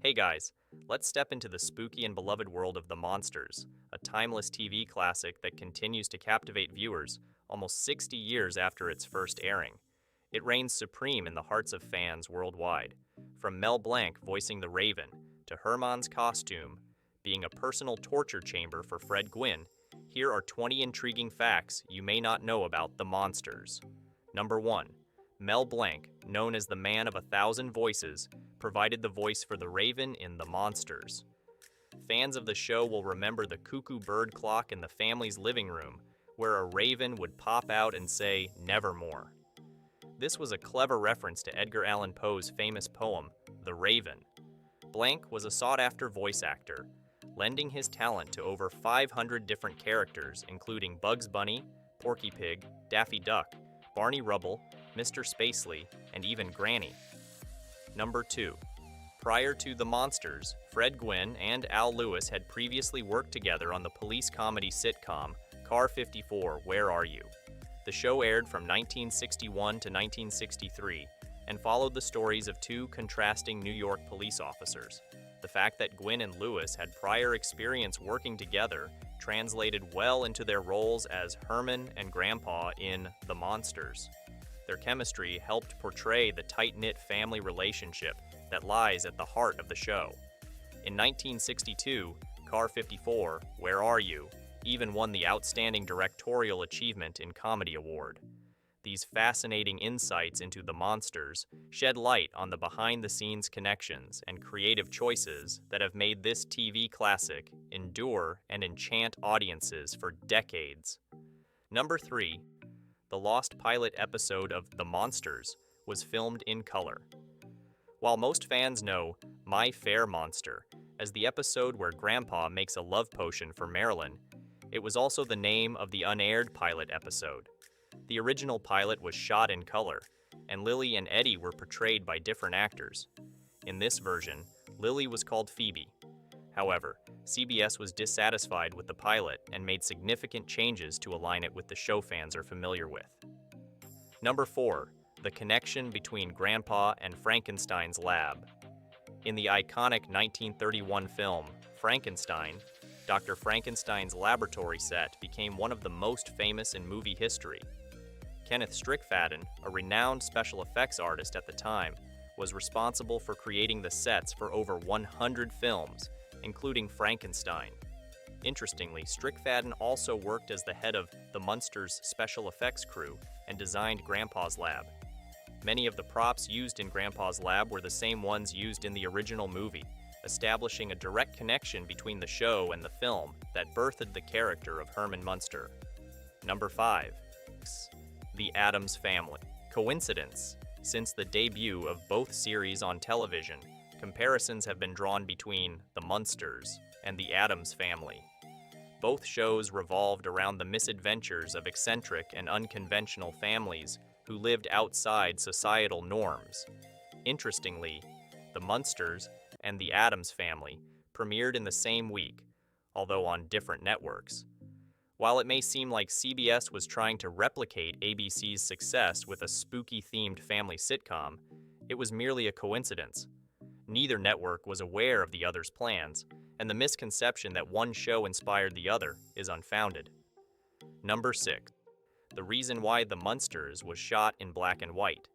Hey guys, let's step into the spooky and beloved world of The Monsters, a timeless TV classic that continues to captivate viewers almost 60 years after its first airing. It reigns supreme in the hearts of fans worldwide, from Mel Blanc voicing the Raven to Herman's costume being a personal torture chamber for Fred Gwyn. Here are 20 intriguing facts you may not know about The Monsters. Number 1. Mel Blanc, known as the Man of a Thousand Voices, provided the voice for the Raven in The Monsters. Fans of the show will remember the cuckoo bird clock in the family's living room, where a raven would pop out and say, "Nevermore." This was a clever reference to Edgar Allan Poe's famous poem, The Raven. Blanc was a sought-after voice actor, lending his talent to over 500 different characters, including Bugs Bunny, Porky Pig, Daffy Duck, Barney Rubble, Mr. Spacely, and even Granny. Number 2. Prior to The Monsters, Fred Gwyn and Al Lewis had previously worked together on the police comedy sitcom Car 54, Where Are You? The show aired from 1961 to 1963 and followed the stories of two contrasting New York police officers. The fact that Gwyn and Lewis had prior experience working together translated well into their roles as Herman and Grandpa in The Monsters. Their chemistry helped portray the tight-knit family relationship that lies at the heart of the show. In 1962, Car 54, Where Are You? Even won the Outstanding Directorial Achievement in Comedy Award. These fascinating insights into The Monsters shed light on the behind-the-scenes connections and creative choices that have made this TV classic endure and enchant audiences for decades. Number 3. The lost pilot episode of The Monsters was filmed in color. While most fans know My Fair Monster as the episode where Grandpa makes a love potion for Marilyn, it was also the name of the unaired pilot episode. The original pilot was shot in color, and Lily and Eddie were portrayed by different actors. In this version, Lily was called Phoebe. However, CBS was dissatisfied with the pilot and made significant changes to align it with the show fans are familiar with. Number 4. The connection between Grandpa and Frankenstein's lab. In the iconic 1931 film, Frankenstein, Dr. Frankenstein's laboratory set became one of the most famous in movie history. Kenneth Strickfaden, a renowned special effects artist at the time, was responsible for creating the sets for over 100 films, including Frankenstein. Interestingly, Strickfaden also worked as the head of the Munsters special effects crew and designed Grandpa's lab. Many of the props used in Grandpa's lab were the same ones used in the original movie, establishing a direct connection between the show and the film that birthed the character of Herman Munster. Number 5. The Addams Family. Coincidence? Since the debut of both series on television, comparisons have been drawn between The Munsters and The Addams Family. Both shows revolved around the misadventures of eccentric and unconventional families who lived outside societal norms. Interestingly, The Munsters and The Addams Family premiered in the same week, although on different networks. While it may seem like CBS was trying to replicate ABC's success with a spooky-themed family sitcom, it was merely a coincidence. Neither network was aware of the other's plans, and the misconception that one show inspired the other is unfounded. Number 6. The reason why The Munsters was shot in black and white.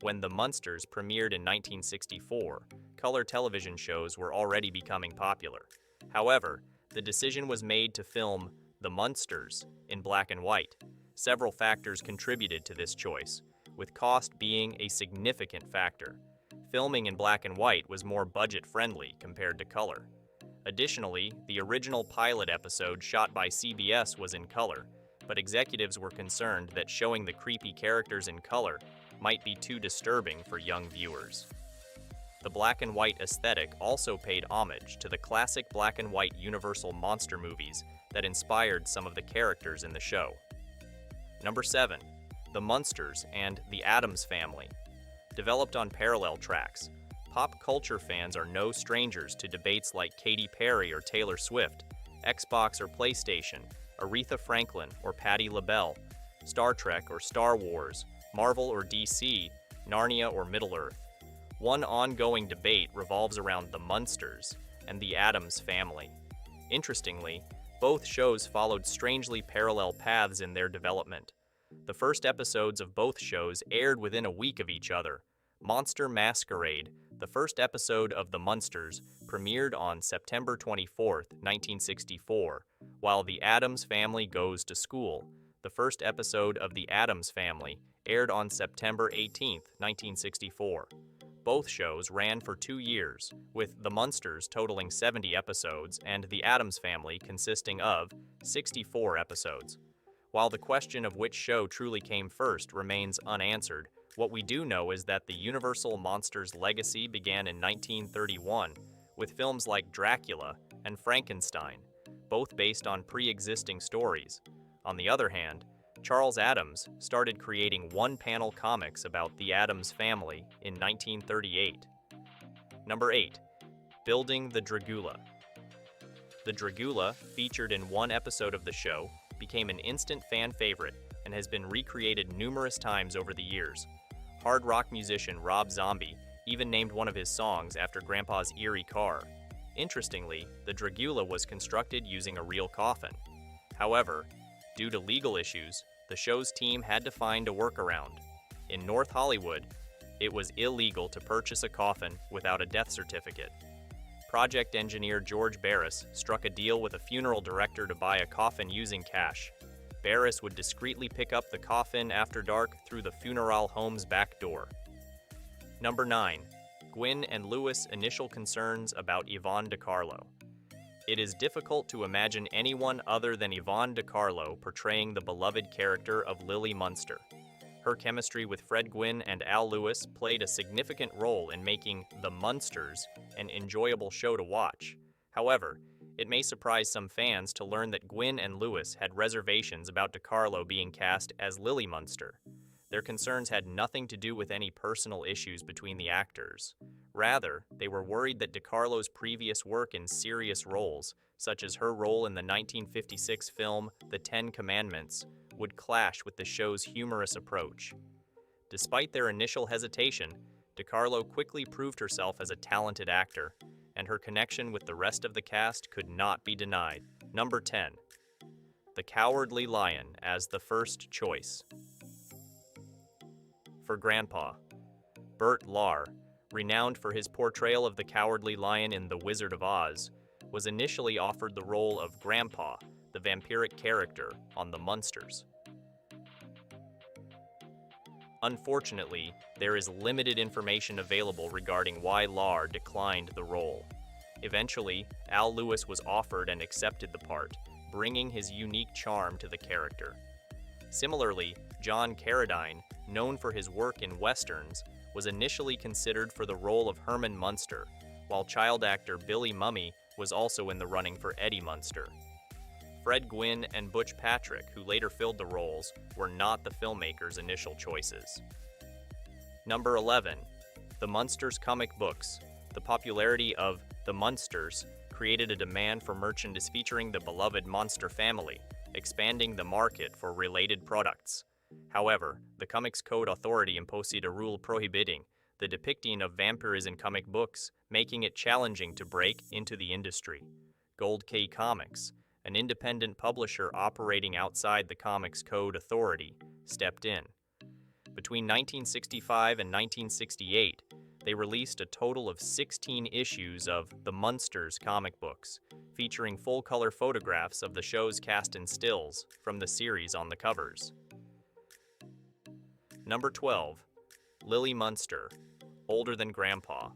When The Munsters premiered in 1964, color television shows were already becoming popular. However, the decision was made to film The Munsters in black and white. Several factors contributed to this choice, with cost being a significant factor. Filming in black and white was more budget-friendly compared to color. Additionally, the original pilot episode shot by CBS was in color, but executives were concerned that showing the creepy characters in color might be too disturbing for young viewers. The black and white aesthetic also paid homage to the classic black and white Universal monster movies that inspired some of the characters in the show. Number 7. The Munsters and The Addams Family. Developed on parallel tracks, pop culture fans are no strangers to debates like Katy Perry or Taylor Swift, Xbox or PlayStation, Aretha Franklin or Patti LaBelle, Star Trek or Star Wars, Marvel or DC, Narnia or Middle-earth. One ongoing debate revolves around the Munsters and the Addams family. Interestingly, both shows followed strangely parallel paths in their development. The first episodes of both shows aired within a week of each other. Monster Masquerade, the first episode of The Munsters, premiered on September 24, 1964, while The Addams Family Goes to School, the first episode of The Addams Family, aired on September 18, 1964. Both shows ran for 2 years, with The Munsters totaling 70 episodes and The Addams Family consisting of 64 episodes. While the question of which show truly came first remains unanswered, what we do know is that the Universal Monsters legacy began in 1931, with films like Dracula and Frankenstein, both based on pre-existing stories. On the other hand, Charles Addams started creating one-panel comics about the Addams family in 1938. Number 8. Building the Dragula. The Dragula, featured in one episode of the show, became an instant fan favorite and has been recreated numerous times over the years. Hard rock musician Rob Zombie even named one of his songs after Grandpa's eerie car. Interestingly, the Dragula was constructed using a real coffin. However, due to legal issues, the show's team had to find a workaround. In North Hollywood, it was illegal to purchase a coffin without a death certificate. Project engineer George Barris struck a deal with a funeral director to buy a coffin using cash. Barris would discreetly pick up the coffin after dark through the funeral home's back door. Number 9. Gwyn and Lewis' initial concerns about Ivon De Carlo. It is difficult to imagine anyone other than Ivon De Carlo portraying the beloved character of Lily Munster. Her chemistry with Fred Gwyn and Al Lewis played a significant role in making The Munsters an enjoyable show to watch. However, it may surprise some fans to learn that Gwyn and Lewis had reservations about De Carlo being cast as Lily Munster. Their concerns had nothing to do with any personal issues between the actors. Rather, they were worried that De Carlo's previous work in serious roles, such as her role in the 1956 film The Ten Commandments, would clash with the show's humorous approach. Despite their initial hesitation, De Carlo quickly proved herself as a talented actor, and her connection with the rest of the cast could not be denied. Number 10. The Cowardly Lion as the first choice. For Grandpa, Bert Lahr, renowned for his portrayal of the Cowardly Lion in The Wizard of Oz, was initially offered the role of Grandpa, the vampiric character, on The Munsters. Unfortunately, there is limited information available regarding why Lahr declined the role. Eventually, Al Lewis was offered and accepted the part, bringing his unique charm to the character. Similarly, John Carradine, known for his work in westerns, was initially considered for the role of Herman Munster, while child actor Billy Mumy was also in the running for Eddie Munster. Fred Gwyn and Butch Patrick, who later filled the roles, were not the filmmakers' initial choices. Number 11. The Munsters comic books. The popularity of The Munsters created a demand for merchandise featuring the beloved monster family, expanding the market for related products. However, the Comics Code Authority imposed a rule prohibiting the depicting of vampires in comic books, making it challenging to break into the industry. Gold Key Comics, an independent publisher operating outside the Comics Code Authority, stepped in. Between 1965 and 1968, they released a total of 16 issues of The Munsters comic books, featuring full-color photographs of the show's cast and stills from the series on the covers. Number 12. Lily Munster, older than Grandpa.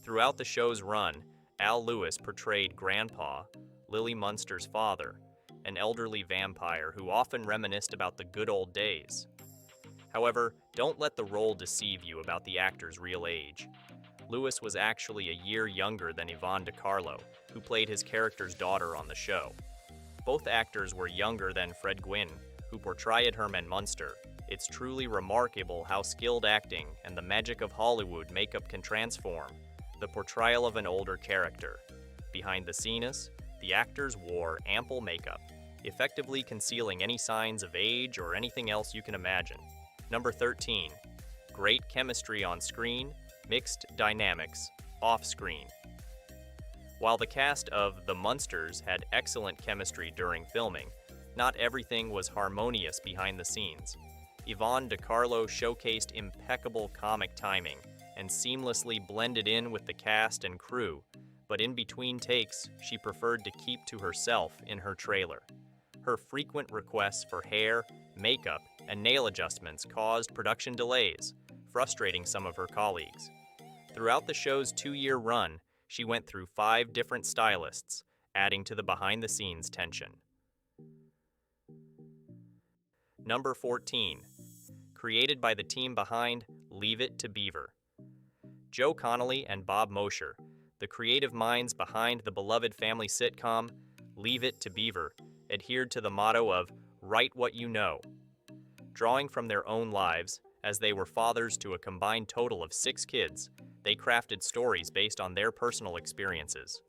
Throughout the show's run, Al Lewis portrayed Grandpa, Lily Munster's father, an elderly vampire who often reminisced about the good old days. However, don't let the role deceive you about the actor's real age. Lewis was actually a year younger than Ivon De Carlo, who played his character's daughter on the show. Both actors were younger than Fred Gwyn, who portrayed Herman Munster. It's truly remarkable how skilled acting and the magic of Hollywood makeup can transform the portrayal of an older character. Behind the scenes, the actors wore ample makeup, effectively concealing any signs of age or anything else you can imagine. Number 13. great chemistry on screen, mixed dynamics off-screen. While the cast of The Munsters had excellent chemistry during filming, not everything was harmonious behind the scenes. Ivon De Carlo showcased impeccable comic timing and seamlessly blended in with the cast and crew, but in between takes, she preferred to keep to herself in her trailer. Her frequent requests for hair, makeup, and nail adjustments caused production delays, frustrating some of her colleagues. Throughout the show's 2-year run, she went through 5 different stylists, adding to the behind-the-scenes tension. Number 14. Created by the team behind Leave It to Beaver. Joe Connolly and Bob Mosher, the creative minds behind the beloved family sitcom Leave It to Beaver, adhered to the motto of "Write what you know." Drawing from their own lives, as they were fathers to a combined total of 6 kids, they crafted stories based on their personal experiences.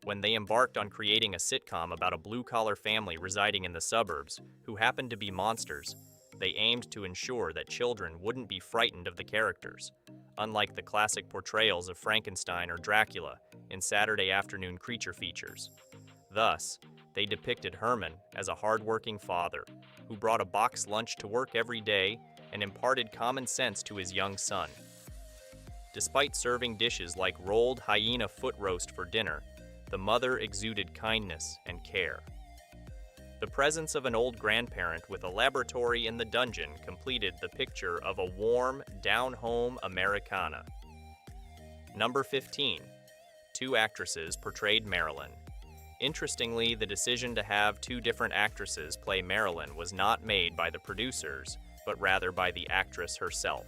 When they embarked on creating a sitcom about a blue-collar family residing in the suburbs who happened to be monsters, they aimed to ensure that children wouldn't be frightened of the characters, unlike the classic portrayals of Frankenstein or Dracula in Saturday afternoon creature features. Thus, they depicted Herman as a hard-working father who brought a boxed lunch to work every day and imparted common sense to his young son. Despite serving dishes like rolled hyena foot roast for dinner, the mother exuded kindness and care. The presence of an old grandparent with a laboratory in the dungeon completed the picture of a warm, down-home Americana. Number 15. 2 actresses portrayed Marilyn. Interestingly, the decision to have 2 different actresses play Marilyn was not made by the producers, but rather by the actress herself.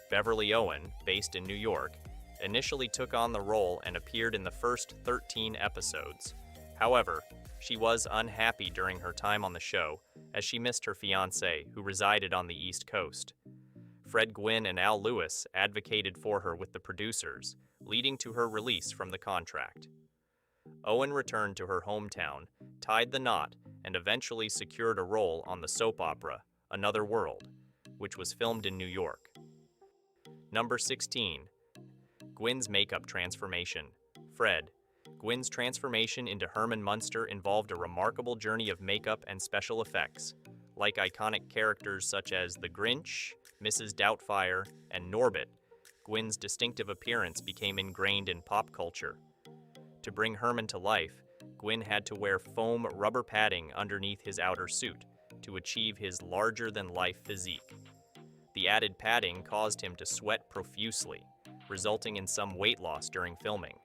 Beverly Owen, based in New York, initially took on the role and appeared in the first 13 episodes. However, she was unhappy during her time on the show, as she missed her fiancé, who resided on the East Coast. Fred Gwyn and Al Lewis advocated for her with the producers, leading to her release from the contract. Owen returned to her hometown, tied the knot, and eventually secured a role on the soap opera Another World, which was filmed in New York. Number 16. Gwyn's makeup transformation. Fred. Gwyn's transformation into Herman Munster involved a remarkable journey of makeup and special effects. Like iconic characters such as the Grinch, Mrs. Doubtfire, and Norbit, Gwyn's distinctive appearance became ingrained in pop culture. To bring Herman to life, Gwyn had to wear foam rubber padding underneath his outer suit to achieve his larger-than-life physique. The added padding caused him to sweat profusely, resulting in some weight loss during filming.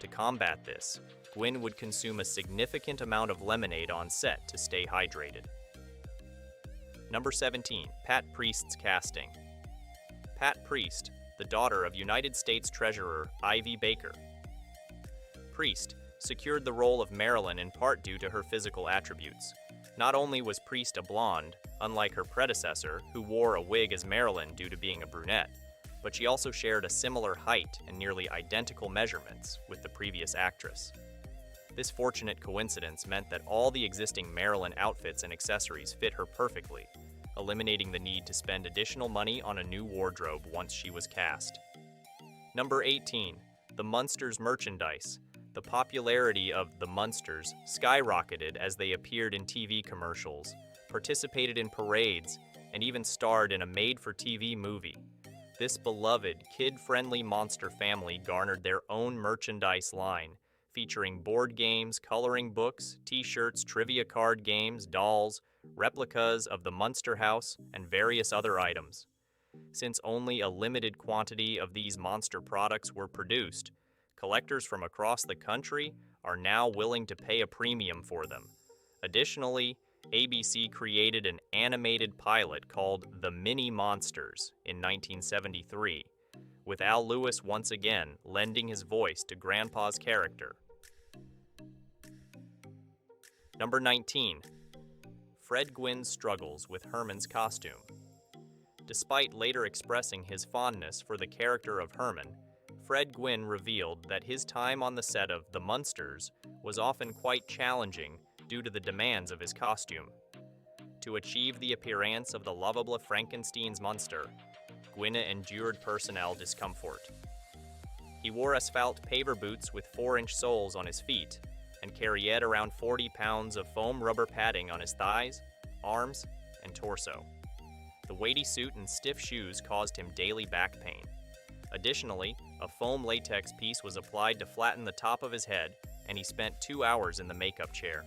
To combat this, Gwyn would consume a significant amount of lemonade on set to stay hydrated. Number 17. Pat Priest's casting. Pat Priest, the daughter of United States Treasurer Ivy Baker. Priest secured the role of Marilyn in part due to her physical attributes. Not only was Priest a blonde, unlike her predecessor, who wore a wig as Marilyn due to being a brunette, but she also shared a similar height and nearly identical measurements with the previous actress. This fortunate coincidence meant that all the existing Marilyn outfits and accessories fit her perfectly, eliminating the need to spend additional money on a new wardrobe once she was cast. Number 18. The Munsters merchandise. The popularity of the Munsters skyrocketed as they appeared in TV commercials, participated in parades, and even starred in a made-for-TV movie. This beloved, kid-friendly monster family garnered their own merchandise line, featuring board games, coloring books, t-shirts, trivia card games, dolls, replicas of the Munster House, and various other items. Since only a limited quantity of these monster products were produced, collectors from across the country are now willing to pay a premium for them. Additionally, ABC created an animated pilot called The Mini Monsters in 1973, with Al Lewis once again lending his voice to Grandpa's character. Number 19. Fred Gwyn's struggles with Herman's costume. Despite later expressing his fondness for the character of Herman, Fred Gwyn revealed that his time on the set of The Munsters was often quite challenging due to the demands of his costume. To achieve the appearance of the lovable Frankenstein's monster, Gwyn endured personnel discomfort. He wore asphalt paver boots with 4-inch soles on his feet and carried around 40 pounds of foam rubber padding on his thighs, arms, and torso. The weighty suit and stiff shoes caused him daily back pain. Additionally, a foam latex piece was applied to flatten the top of his head, and he spent 2 hours in the makeup chair.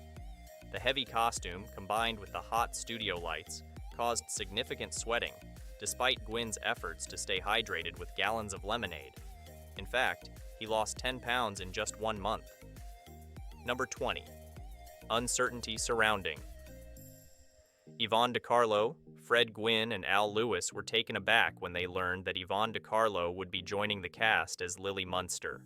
The heavy costume, combined with the hot studio lights, caused significant sweating, despite Gwyn's efforts to stay hydrated with gallons of lemonade. In fact, he lost 10 pounds in just 1 month. Number 20. Uncertainty surrounding. Ivon De Carlo, Fred Gwyn, and Al Lewis were taken aback when they learned that Ivon De Carlo would be joining the cast as Lily Munster.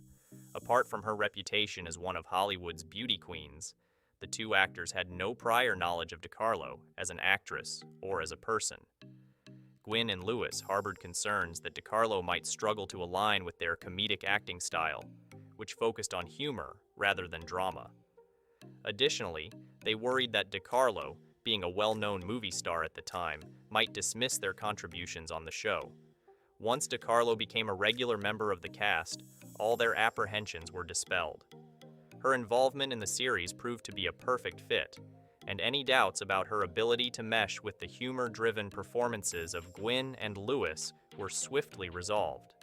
Apart from her reputation as one of Hollywood's beauty queens, the two actors had no prior knowledge of De Carlo as an actress or as a person. Gwyn and Lewis harbored concerns that De Carlo might struggle to align with their comedic acting style, which focused on humor rather than drama. Additionally, they worried that De Carlo, being a well-known movie star at the time, might dismiss their contributions on the show. Once De Carlo became a regular member of the cast, all their apprehensions were dispelled. Her involvement in the series proved to be a perfect fit, and any doubts about her ability to mesh with the humor-driven performances of Gwyn and Lewis were swiftly resolved.